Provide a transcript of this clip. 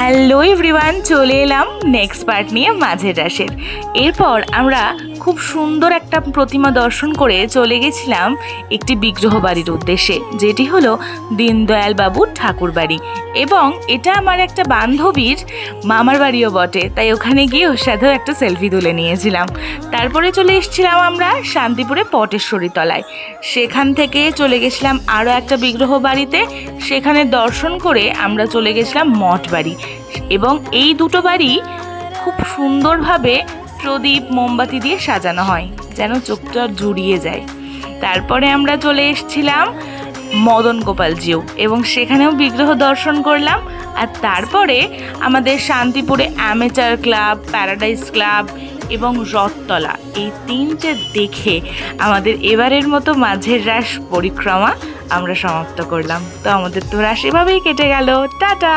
Hello everyone, চলে এলাম next part নিয়ে মাঝের রাসের। এরপর আমরা খুব সুন্দর একটা প্রতিমা দর্শন করে চলে গেছিলাম একটি বিগ্রহ বাড়ির উদ্দেশ্যে, যেটি হলো দীনদয়াল বাবুর ঠাকুর বাড়ি। এবং এটা আমার একটা বান্ধবীর মামার বাড়িও বটে, তাই ওখানে গিয়ে ওর সাথেও একটা সেলফি তুলে নিয়েছিলাম। তারপরে চলে এসেছিলাম আমরা শান্তিপুরে পটেশ্বরী তলায়। সেখান থেকে চলে গেছিলাম আরও একটা বিগ্রহ বাড়িতে, সেখানে দর্শন করে আমরা চলে গেছিলাম মঠ বাড়ি। এবং এই দুটো বাড়ি খুব সুন্দরভাবে প্রদীপ মোমবাতি দিয়ে সাজানো হয়, যেন চোখটা জুড়িয়ে যায়। তারপরে আমরা চলে এসেছিলাম মদন গোপাল জিউ, এবং সেখানেও বিগ্রহ দর্শন করলাম। আর তারপরে আমাদের শান্তিপুরে অ্যামেচার ক্লাব, প্যারাডাইস ক্লাব এবং রথতলা, এই তিনটে দেখে আমাদের এবারের মতো মাঝের রাস পরিক্রমা আমরা সমাপ্ত করলাম। তো আমাদের তো রাস এভাবেই কেটে গেল। টাটা।